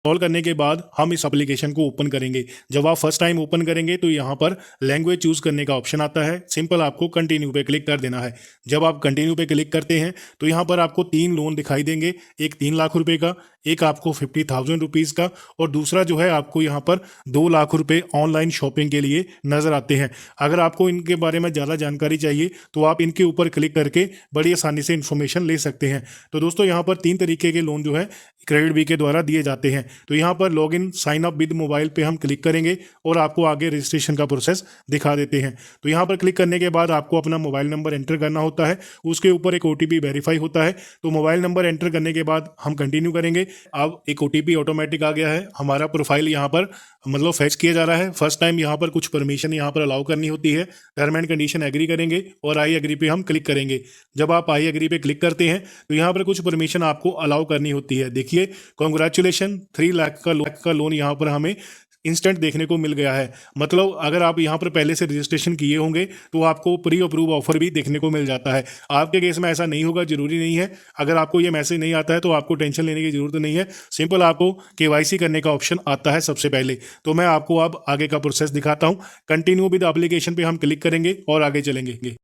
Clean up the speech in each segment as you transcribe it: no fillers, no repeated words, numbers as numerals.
Install करने के बाद हम इस एप्लीकेशन को ओपन करेंगे। जब आप फर्स्ट टाइम ओपन करेंगे तो यहाँ पर लैंग्वेज चूज करने का ऑप्शन आता है। सिंपल आपको कंटिन्यू पे क्लिक कर देना है। जब आप कंटिन्यू पे क्लिक करते हैं तो यहाँ पर आपको 3 लोन दिखाई देंगे, एक 3 लाख रुपए का, एक आपको 50,000 रुपीज़ का, और दूसरा जो है आपको यहाँ पर 2 लाख रुपए ऑनलाइन शॉपिंग के लिए नजर आते हैं। अगर आपको इनके बारे में ज़्यादा जानकारी चाहिए तो आप इनके ऊपर क्लिक करके बड़ी आसानी से इन्फॉर्मेशन ले सकते हैं। तो दोस्तों यहाँ पर 3 तरीके के लोन जो है क्रेडिट बी के द्वारा दिए जाते हैं। तो यहाँ पर log in sign up with mobile पे हम क्लिक करेंगे और आपको आगे रजिस्ट्रेशन का प्रोसेस दिखा देते हैं। तो यहाँ पर क्लिक करने के बाद आपको अपना मोबाइल नंबर एंटर करना होता है, उसके ऊपर एक ओटीपी वेरीफाई होता है। तो मोबाइल नंबर एंटर करने के बाद हम कंटिन्यू करेंगे। अब एक ओटीपी ऑटोमेटिक आ गया है, हमारा प्रोफाइल यहाँ पर मतलब फेच किया जा रहा है। फर्स्ट टाइम यहाँ पर कुछ परमिशन यहाँ पर अलाउ करनी होती है। टर्म एंड कंडीशन एग्री करेंगे और आई एग्री पे हम क्लिक करेंगे। जब आप आई एग्री पे क्लिक करते हैं तो यहाँ पर कुछ परमिशन आपको अलाउ करनी होती है। देखिए, कॉन्ग्रेचुलेशन 3 लाख का लोन यहाँ पर हमें इंस्टेंट देखने को मिल गया है। मतलब अगर आप यहाँ पर पहले से रजिस्ट्रेशन किए होंगे तो आपको प्री अप्रूव ऑफर भी देखने को मिल जाता है। आपके केस में ऐसा नहीं होगा, जरूरी नहीं है। अगर आपको ये मैसेज नहीं आता है तो आपको टेंशन लेने की जरूरत नहीं है। सिंपल आपको केवाईसी करने का ऑप्शन आता है सबसे पहले। तो मैं आपको अब आगे का प्रोसेस दिखाता हूँ। कंटिन्यू विद एप्लीकेशन पे हम क्लिक करेंगे और आगे चलेंगे।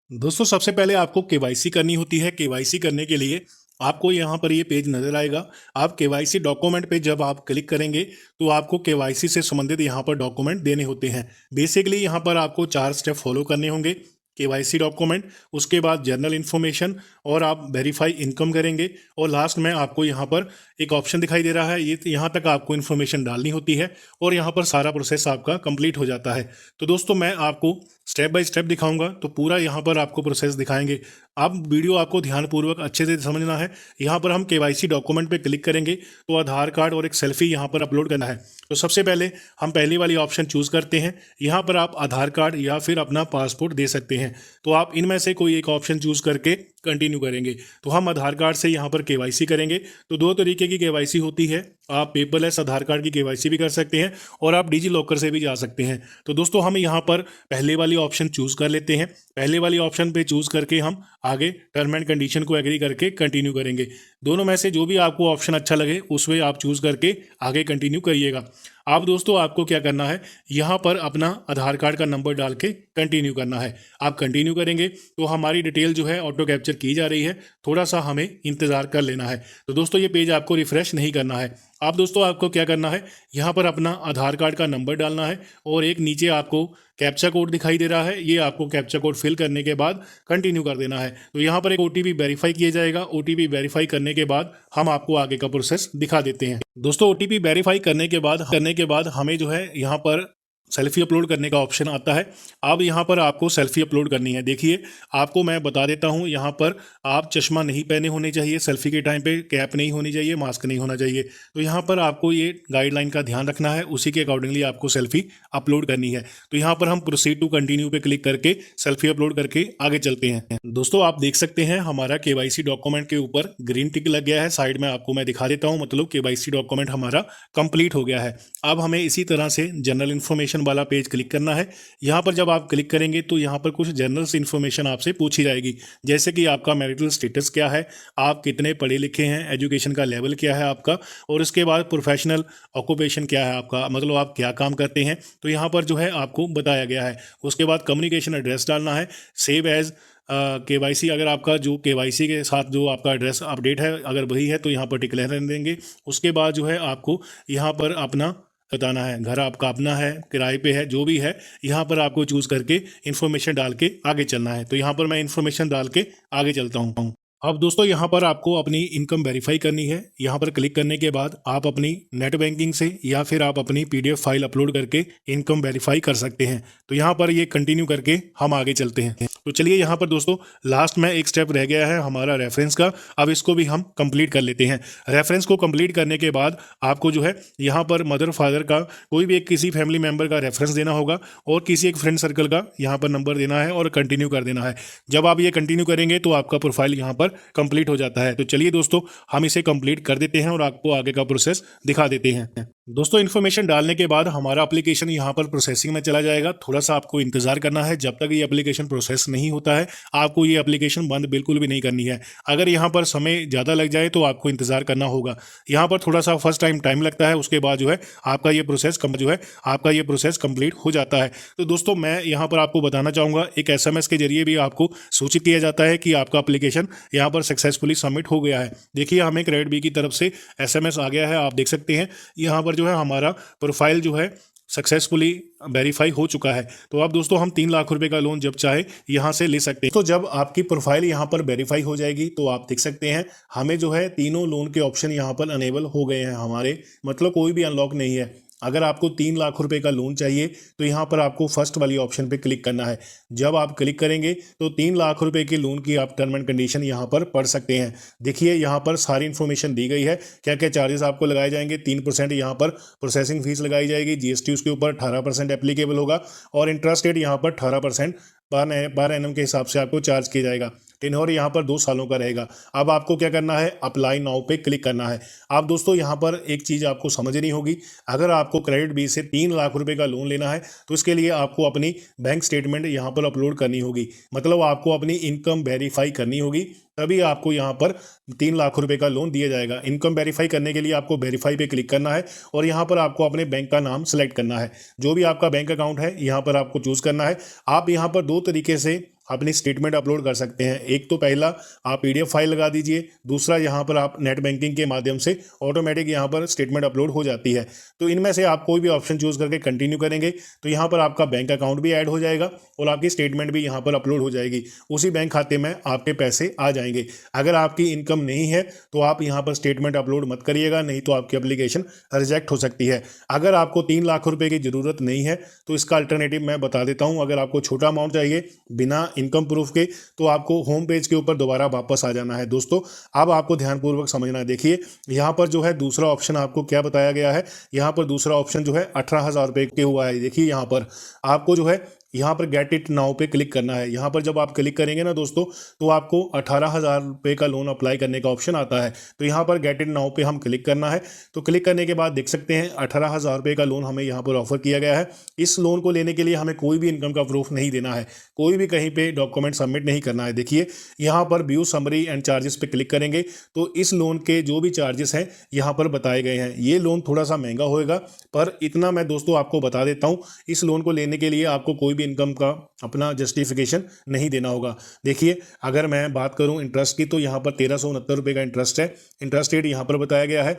दोस्तों सबसे पहले आपको केवाईसी करनी होती है। केवाईसी करने के लिए आपको यहाँ पर ये पेज नजर आएगा। आप केवाईसी डॉक्यूमेंट पे जब आप क्लिक करेंगे तो आपको केवाईसी से संबंधित यहाँ पर डॉक्यूमेंट देने होते हैं। बेसिकली यहाँ पर आपको 4 स्टेप फॉलो करने होंगे। केवाईसी डॉक्यूमेंट, उसके बाद जर्नल इन्फॉर्मेशन, और आप वेरीफाई इनकम करेंगे, और लास्ट में आपको यहाँ पर एक ऑप्शन दिखाई दे रहा है, ये यहाँ तक आपको इन्फॉर्मेशन डालनी होती है और यहाँ पर सारा प्रोसेस आपका कंप्लीट हो जाता है। तो दोस्तों मैं आपको स्टेप बाय स्टेप दिखाऊंगा, तो पूरा यहाँ पर आपको प्रोसेस दिखाएंगे। आप वीडियो आपको ध्यानपूर्वक अच्छे से समझना है। यहाँ पर हम केवाईसी डॉक्यूमेंट पे क्लिक करेंगे तो आधार कार्ड और एक सेल्फी यहाँ पर अपलोड करना है। तो सबसे पहले हम पहली वाली ऑप्शन चूज करते हैं। यहाँ पर आप आधार कार्ड या फिर अपना पासपोर्ट दे सकते हैं। तो आप इनमें से कोई एक ऑप्शन चूज करके कंटिन्यू करेंगे। तो हम आधार कार्ड से यहाँ पर केवाईसी करेंगे। तो 2 तरीके की केवाईसी होती है। आप पेपरलेस आधार कार्ड की केवाईसी भी कर सकते हैं और आप डिजी लॉकर से भी जा सकते हैं। तो दोस्तों हम यहाँ पर पहले वाली ऑप्शन चूज कर लेते हैं। पहले वाली ऑप्शन पे चूज करके हम आगे टर्म एंड कंडीशन को एग्री करके कंटिन्यू करेंगे। दोनों में से जो भी आपको ऑप्शन अच्छा लगे उसमें आप चूज करके आगे कंटिन्यू करिएगा। अब दोस्तों आपको क्या करना है, यहाँ पर अपना आधार कार्ड का नंबर डाल के कंटिन्यू करना है। आप कंटिन्यू करेंगे तो हमारी डिटेल जो है ऑटो कैप्चर की जा रही है, थोड़ा सा हमें इंतजार कर लेना है। तो दोस्तों ये पेज आपको रिफ्रेश नहीं करना है। आप दोस्तों आपको क्या करना है, यहाँ पर अपना आधार कार्ड का नंबर डालना है और एक नीचे आपको कैप्चा कोड दिखाई दे रहा है, ये आपको कैप्चा कोड फिल करने के बाद कंटिन्यू कर देना है। तो यहाँ पर एक ओटीपी वेरीफाई किया जाएगा। ओटीपी वेरीफाई करने के बाद हम आपको आगे का प्रोसेस दिखा देते हैं। दोस्तों ओटीपी वेरीफाई करने के बाद हमें जो है यहाँ पर सेल्फी अपलोड करने का ऑप्शन आता है। अब यहाँ पर आपको सेल्फी अपलोड करनी है। देखिए आपको मैं बता देता हूँ, यहाँ पर आप चश्मा नहीं पहने होने चाहिए, सेल्फी के टाइम पे कैप नहीं होनी चाहिए, मास्क नहीं होना चाहिए। तो यहाँ पर आपको ये गाइडलाइन का ध्यान रखना है, उसी के अकॉर्डिंगली आपको सेल्फी अपलोड करनी है। तो यहाँ पर हम प्रोसीड टू कंटिन्यू पे क्लिक करके सेल्फी अपलोड करके आगे चलते हैं। दोस्तों आप देख सकते हैं हमारा केवाईसी डॉक्यूमेंट के ऊपर ग्रीन टिक लग गया है। साइड में आपको मैं दिखा देता हूँ, मतलब केवाईसी डॉक्यूमेंट हमारा कंप्लीट हो गया है। अब हमें इसी तरह से जनरल इन्फॉर्मेशन वाला पेज क्लिक करना है। यहाँ पर जब आप क्लिक करेंगे तो यहाँ पर कुछ जनरल इन्फॉर्मेशन आपसे पूछी जाएगी, जैसे कि आपका मैरिटल स्टेटस क्या है, आप कितने पढ़े लिखे हैं, एजुकेशन का लेवल क्या है आपका, और उसके बाद प्रोफेशनल ऑक्यूपेशन क्या है आपका, मतलब आप क्या काम करते हैं। तो यहाँ पर जो है आपको बताया गया है। उसके बाद कम्युनिकेशन एड्रेस डालना है, सेव एज केवाईसी। अगर आपका जो केवाईसी के साथ जो आपका एड्रेस अपडेट है अगर वही है तो यहाँ पर टिक रहने देंगे। उसके बाद जो है आपको यहाँ पर अपना बताना है, घर आपका अपना है, किराए पे है, जो भी है यहाँ पर आपको चूज करके इन्फॉर्मेशन डाल के आगे चलना है। तो यहाँ पर मैं इन्फॉर्मेशन डाल के आगे चलता हूँ। अब दोस्तों यहाँ पर आपको अपनी इनकम वेरीफाई करनी है। यहाँ पर क्लिक करने के बाद आप अपनी नेट बैंकिंग से या फिर आप अपनी पीडीएफ फाइल अपलोड करके इनकम वेरीफाई कर सकते हैं। तो यहाँ पर ये कंटिन्यू करके हम आगे चलते हैं। तो चलिए यहाँ पर दोस्तों लास्ट में एक स्टेप रह गया है हमारा रेफरेंस का। अब इसको भी हम कंप्लीट कर लेते हैं। रेफरेंस को कंप्लीट करने के बाद आपको जो है यहाँ पर मदर फादर का कोई भी एक किसी फैमिली मेंबर का रेफरेंस देना होगा और किसी एक फ्रेंड सर्कल का यहाँ पर नंबर देना है और कंटिन्यू कर देना है। जब आप ये कंटिन्यू करेंगे तो आपका प्रोफाइल यहाँ पर कंप्लीट हो जाता है। तो चलिए दोस्तों हम इसे कंप्लीट कर देते हैं और आपको आगे का प्रोसेस दिखा देते हैं। दोस्तों इन्फॉर्मेशन डालने के बाद हमारा एप्लीकेशन यहाँ पर प्रोसेसिंग में चला जाएगा। थोड़ा सा आपको इंतजार करना है, जब तक ये एप्लीकेशन प्रोसेस नहीं होता है आपको ये एप्लीकेशन बंद बिल्कुल भी नहीं करनी है। अगर यहाँ पर समय ज़्यादा लग जाए तो आपको इंतजार करना होगा। यहाँ पर थोड़ा सा फर्स्ट टाइम लगता है, उसके बाद जो है आपका ये प्रोसेस कंप्लीट हो जाता है। तो दोस्तों मैं यहाँ पर आपको बताना चाहूँगा, एक SMS के जरिए भी आपको सूचित किया जाता है कि आपका एप्लीकेशन यहाँ पर सक्सेसफुली सबमिट हो गया है। देखिए हमें क्रेडिट बी की तरफ से SMS आ गया है, आप देख सकते हैं यहाँ पर जो है हमारा प्रोफाइल जो है सक्सेसफुली वेरीफाई हो चुका है। तो अब दोस्तों हम 3 लाख रुपए का लोन जब चाहे यहाँ से ले सकते हैं। तो जब आपकी प्रोफाइल यहाँ पर वेरीफाई हो जाएगी तो आप देख सकते हैं हमें जो है तीनों लोन के ऑप्शन यहाँ पर अनेबल हो गए हैं हमारे, मतलब कोई भी अनलॉक नहीं है। अगर आपको 3 लाख रुपए का लोन चाहिए तो यहाँ पर आपको फर्स्ट वाली ऑप्शन पे क्लिक करना है। जब आप क्लिक करेंगे तो 3 लाख रुपए के लोन की आप टर्म एंड कंडीशन यहाँ पर पढ़ सकते हैं। देखिए यहाँ पर सारी इन्फॉर्मेशन दी गई है, क्या क्या चार्जेस आपको लगाए जाएंगे। 3% यहाँ पर प्रोसेसिंग फीस लगाई जाएगी, GST उसके ऊपर 18% एप्लीकेबल होगा और इंटरेस्ट रेट यहाँ पर 18% पर एनम के हिसाब से आपको चार्ज किया जाएगा। टेन्योर यहाँ पर 2 सालों का रहेगा। अब आपको क्या करना है, अप्लाई नाउ पे क्लिक करना है। आप दोस्तों यहाँ पर एक चीज़ आपको समझनी होगी, अगर आपको क्रेडिट बी से 3 लाख रुपए का लोन लेना है तो इसके लिए आपको अपनी बैंक स्टेटमेंट यहाँ पर अपलोड करनी होगी, मतलब आपको अपनी इनकम वेरीफाई करनी होगी, तभी आपको यहाँ पर 3 लाख रुपए का लोन दिया जाएगा। इनकम वेरीफाई करने के लिए आपको वेरीफाई पे क्लिक करना है और यहाँ पर आपको अपने बैंक का नाम सेलेक्ट करना है। जो भी आपका बैंक अकाउंट है यहाँ पर आपको चूज करना है। आप यहाँ पर 2 तरीके से अपनी स्टेटमेंट अपलोड कर सकते हैं। एक तो पहला आप PDF फाइल लगा दीजिए, दूसरा यहाँ पर आप नेट बैंकिंग के माध्यम से ऑटोमेटिक यहाँ पर स्टेटमेंट अपलोड हो जाती है। तो इनमें से आप कोई भी ऑप्शन चूज करके कंटिन्यू करेंगे तो यहाँ पर आपका बैंक अकाउंट भी ऐड हो जाएगा और आपकी स्टेटमेंट भी यहाँ पर अपलोड हो जाएगी। उसी बैंक खाते में आपके पैसे आ जाएंगे। अगर आपकी इनकम नहीं है तो आप यहाँ पर स्टेटमेंट अपलोड मत करिएगा, नहीं तो आपकी एप्लीकेशन रिजेक्ट हो सकती है। अगर आपको 3 लाख रुपए की जरूरत नहीं है तो इसका अल्टरनेटिव मैं बता देता हूँ। अगर आपको छोटा अमाउंट चाहिए बिना इनकम प्रूफ के तो आपको होम पेज के ऊपर दोबारा वापस आ जाना है। दोस्तों अब आपको ध्यानपूर्वक समझना है। देखिए यहाँ पर जो है दूसरा ऑप्शन आपको क्या बताया गया है, यहाँ पर दूसरा ऑप्शन जो है 18,000 रुपये के हुआ है। देखिए यहाँ पर आपको जो है यहाँ पर गेट इट नाउ पे क्लिक करना है। यहाँ पर जब आप क्लिक करेंगे ना दोस्तों तो आपको 18,000 रुपये का लोन अप्लाई करने का ऑप्शन आता है। तो यहाँ पर गेट इट नाउ पे हम क्लिक करना है। तो क्लिक करने के बाद देख सकते हैं 18,000 रुपये का लोन हमें यहाँ पर ऑफर किया गया है। इस लोन को लेने के लिए हमें कोई भी इनकम का प्रूफ नहीं देना है, कोई भी कहीं पे डॉक्यूमेंट सबमिट नहीं करना है। देखिए यहाँ पर व्यू समरी एंड चार्जेस पे क्लिक करेंगे तो इस लोन के जो भी चार्जेस हैं यहाँ पर बताए गए हैं। ये लोन थोड़ा सा महंगा होएगा, पर इतना मैं दोस्तों आपको बता देता हूँ, इस लोन को लेने के लिए आपको कोई भी इनकम का अपना जस्टिफिकेशन नहीं देना होगा। देखिए अगर मैं बात करूं इंटरेस्ट की तो यहाँ पर 1369 रुपये का इंटरेस्ट है। इंटरेस्ट रेट यहाँ पर बताया गया है।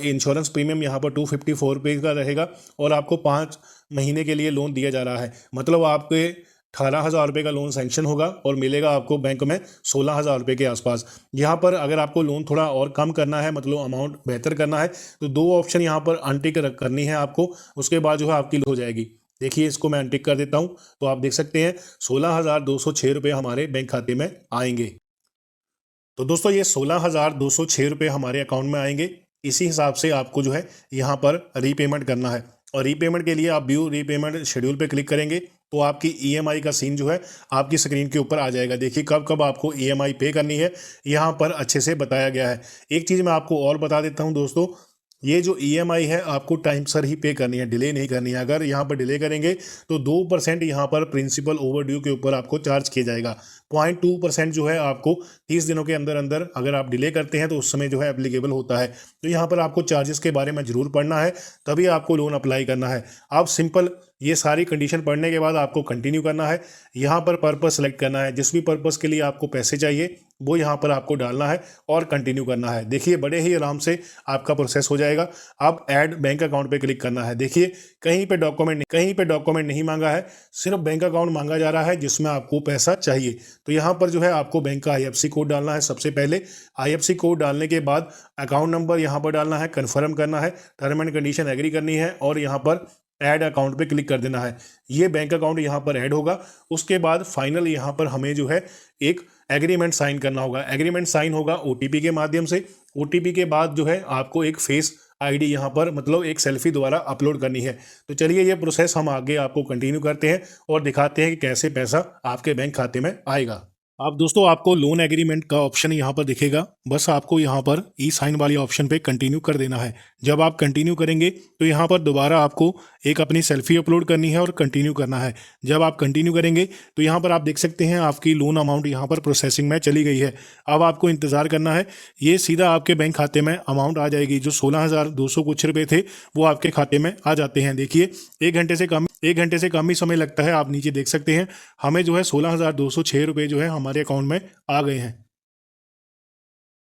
इंश्योरेंस प्रीमियम यहाँ पर 254 रुपये का रहेगा और आपको 5 महीने के लिए लोन दिया जा रहा है। मतलब आपके 18,000 रुपये का लोन सैंक्शन होगा और मिलेगा आपको बैंक में 16,000 रुपये के आसपास। यहाँ पर अगर आपको लोन थोड़ा और कम करना है, मतलब अमाउंट बेहतर करना है, तो 2 ऑप्शन यहाँ पर अनटिक करनी है आपको, उसके बाद जो है आपकी हो जाएगी। देखिए इसको मैं अनटिक कर देता हूँ तो आप देख सकते हैं 16,206 रुपये हमारे बैंक खाते में आएंगे। तो दोस्तों ये 16,206 रुपये हमारे अकाउंट में आएंगे। इसी हिसाब से आपको जो है यहाँ पर रीपेमेंट करना है और रीपेमेंट के लिए आप व्यू रीपेमेंट शेड्यूल पे क्लिक करेंगे तो आपकी EMI का सीन जो है आपकी स्क्रीन के ऊपर आ जाएगा। देखिए कब कब आपको EMI पे करनी है यहाँ पर अच्छे से बताया गया है। एक चीज़ मैं आपको और बता देता हूँ दोस्तों, ये जो EMI है आपको टाइम सर ही पे करनी है, डिले नहीं करनी है। अगर यहाँ पर डिले करेंगे तो 2% यहाँ पर प्रिंसिपल ओवरड्यू के ऊपर आपको चार्ज किया जाएगा। 0.2% जो है आपको 30 दिनों के अंदर अंदर अगर आप डिले करते हैं तो उस समय जो है एप्लीकेबल होता है। तो यहाँ पर आपको चार्जेस के बारे में ज़रूर पढ़ना है, तभी आपको लोन अप्लाई करना है। आप सिंपल ये सारी कंडीशन पढ़ने के बाद आपको कंटिन्यू करना है। यहाँ पर पर्पस सेलेक्ट करना है, जिस भी पर्पस के लिए आपको पैसे चाहिए वो यहाँ पर आपको डालना है और कंटिन्यू करना है। देखिए बड़े ही आराम से आपका प्रोसेस हो जाएगा। अब ऐड बैंक अकाउंट पे क्लिक करना है। देखिए कहीं पे डॉक्यूमेंट नहीं मांगा है, सिर्फ बैंक अकाउंट मांगा जा रहा है जिसमें आपको पैसा चाहिए। तो यहाँ पर जो है आपको बैंक का IFSC कोड डालना है। सबसे पहले IFSC कोड डालने के बाद अकाउंट नंबर यहाँ पर डालना है, कन्फर्म करना है, टर्म एंड कंडीशन एग्री करनी है और यहाँ पर ऐड अकाउंट पे क्लिक कर देना है। ये बैंक अकाउंट यहाँ पर ऐड होगा। उसके बाद फाइनल यहाँ पर हमें जो है एक एग्रीमेंट साइन करना होगा। एग्रीमेंट साइन होगा OTP के माध्यम से। OTP के बाद जो है आपको एक फेस ID यहाँ पर मतलब एक सेल्फी द्वारा अपलोड करनी है। तो चलिए ये प्रोसेस हम आगे आपको कंटिन्यू करते हैं और दिखाते हैं कि कैसे पैसा आपके बैंक खाते में आएगा। आप दोस्तों आपको लोन एग्रीमेंट का ऑप्शन यहाँ पर दिखेगा, बस आपको यहाँ पर ई साइन वाली ऑप्शन पे कंटिन्यू कर देना है। जब आप कंटिन्यू करेंगे तो यहाँ पर दोबारा आपको एक अपनी सेल्फी अपलोड करनी है और कंटिन्यू करना है। जब आप कंटिन्यू करेंगे तो यहाँ पर आप देख सकते हैं आपकी लोन अमाउंट यहाँ पर प्रोसेसिंग में चली गई है। अब आपको इंतज़ार करना है, ये सीधा आपके बैंक खाते में अमाउंट आ जाएगी। जो 16,200 कुछ रुपये थे वो आपके खाते में आ जाते हैं। देखिए 1 घंटे से कम ही समय लगता है। आप नीचे देख सकते हैं हमें जो है 16,206 रुपये जो है हमारे अकाउंट में आ गए हैं।